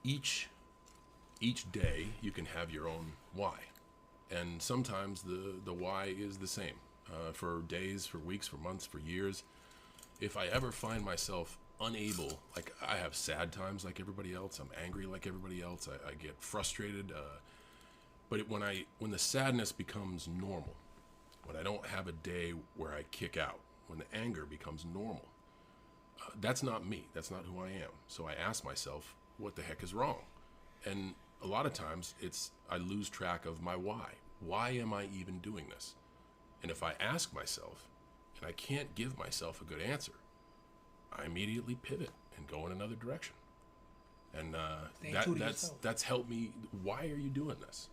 each day you can have your own why. And sometimes the why is the same for days, for weeks, for months, for years. If I ever find myself unable, like I have sad times like everybody else, I'm angry like everybody else, I get frustrated, but when the sadness becomes normal, when I don't have a day where I kick out, when the anger becomes normal, that's not me, that's not who I am. So I ask myself, what the heck is wrong? And a lot of times I lose track of my why. Why am I even doing this? And if I ask myself and I can't give myself a good answer, I immediately pivot and go in another direction. And that's helped me. Why are you doing this?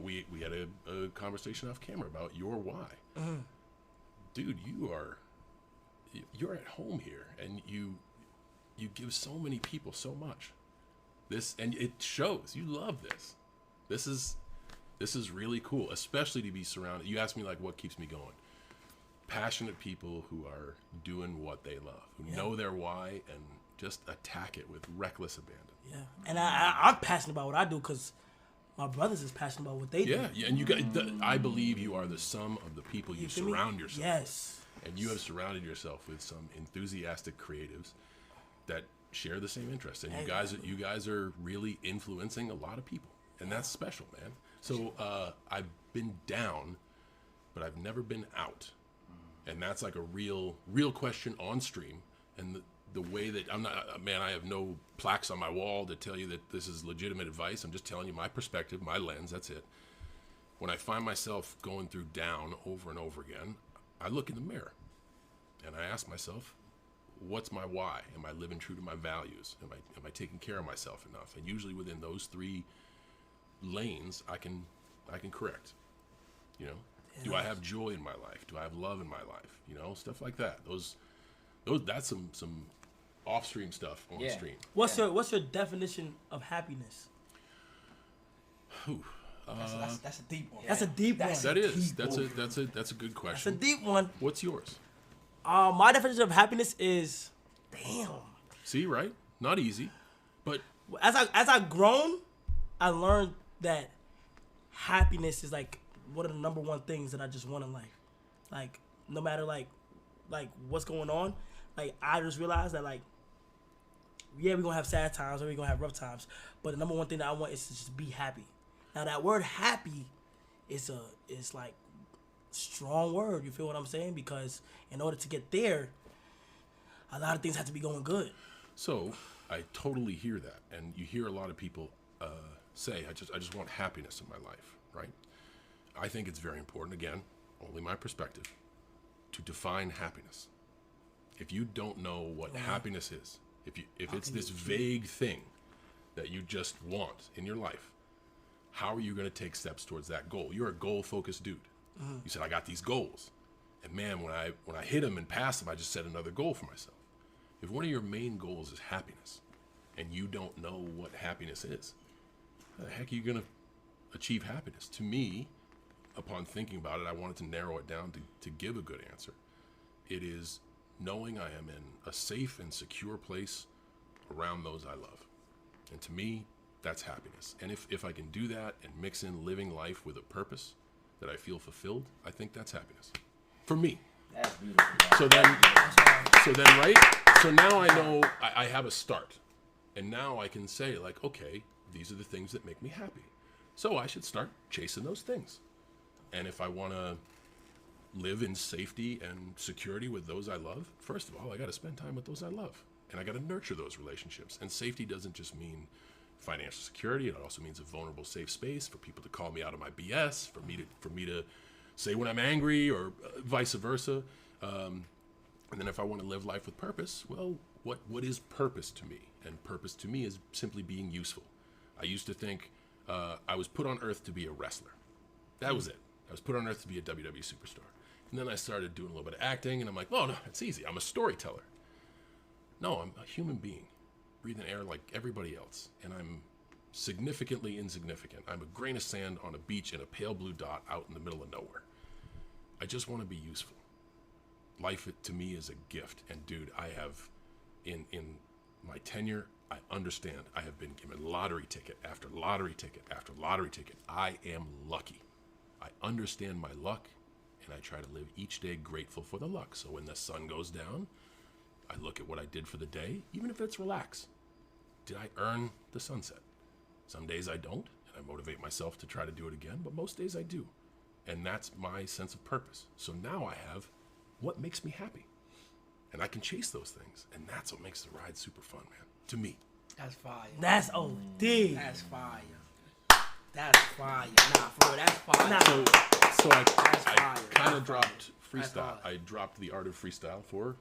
We had a conversation off camera about your why. Dude, you're at home here, and you give so many people so much. And it shows. You love this. This is really cool, especially to be surrounded. You asked me like what keeps me going. Passionate people who are doing what they love, who know their why and just attack it with reckless abandon. Yeah, and I'm passionate about what I do because my brothers is passionate about what they do. Yeah, and I believe you are the sum of the people you surround yourself with. And you have surrounded yourself with some enthusiastic creatives that share the same interests. And you guys are really influencing a lot of people. And that's special, man. So I've been down, but I've never been out. And that's like a real question on stream. And the way that I have no plaques on my wall to tell you that this is legitimate advice. I'm just telling you my perspective, my lens, that's it. When I find myself going through down over and over again, I look in the mirror and I ask myself, what's my why? Am I living true to my values? Am I taking care of myself enough? And usually within those three lanes, I can correct. You know, do I have joy in my life? Do I have love in my life? You know, stuff like that. Those that's some off stream stuff on stream. What's your definition of happiness? That's a deep one. That's a deep one. That's a good question. That's a deep one. What's yours? My definition of happiness is, damn. See, right? Not easy, but as I've grown, I learned that happiness is like one of the number one things that I just want in life. Like no matter like what's going on, like I just realized that like we're gonna have sad times or we're gonna have rough times, but the number one thing that I want is to just be happy. Now that word happy is like strong word, you feel what I'm saying? Because in order to get there, a lot of things have to be going good. So I totally hear that, and you hear a lot of people say, I just want happiness in my life, right? I think it's very important, again, only my perspective, to define happiness. If you don't know what happiness is, if it's this vague thing that you just want in your life, how are you going to take steps towards that goal? You're a goal-focused dude. You said, I got these goals. And man, when I hit them and pass them, I just set another goal for myself. If one of your main goals is happiness, and you don't know what happiness is, how the heck are you going to achieve happiness? To me, upon thinking about it, I wanted to narrow it down to give a good answer. It is knowing I am in a safe and secure place around those I love. And to me, that's happiness. And if I can do that and mix in living life with a purpose that I feel fulfilled, I think that's happiness. For me. That's beautiful. So then, right? So now I know I have a start. And now I can say, like, okay, these are the things that make me happy. So I should start chasing those things. And if I want to live in safety and security with those I love, first of all, I got to spend time with those I love. And I got to nurture those relationships. And safety doesn't just mean financial security. It also means a vulnerable, safe space for people to call me out of my BS, for me to say when I'm angry, or vice versa. And then if I want to live life with purpose, well, what is purpose to me? And purpose to me is simply being useful. I used to think I was put on earth to be a wrestler. That was it. I was put on earth to be a WWE superstar. And then I started doing a little bit of acting, and I'm like, oh, no, it's easy. I'm a storyteller. No, I'm a human being, breathing air like everybody else. And I'm significantly insignificant. I'm a grain of sand on a beach in a pale blue dot out in the middle of nowhere. I just want to be useful. Life, to me, is a gift. And, dude, I have, in my tenure, I understand. I have been given lottery ticket after lottery ticket after lottery ticket. I am lucky. I understand my luck, and I try to live each day grateful for the luck. So when the sun goes down, I look at what I did for the day, even if it's relax. Did I earn the sunset? Some days I don't, and I motivate myself to try to do it again, but most days I do. And that's my sense of purpose. So now I have what makes me happy. And I can chase those things. And that's what makes the ride super fun, man. To me. That's fire. That's OD. That's fire. That's fire. Nah, for real, that's fire. Nah. So I That's kind fire. of dropped That's freestyle. fire. I dropped the art of freestyle for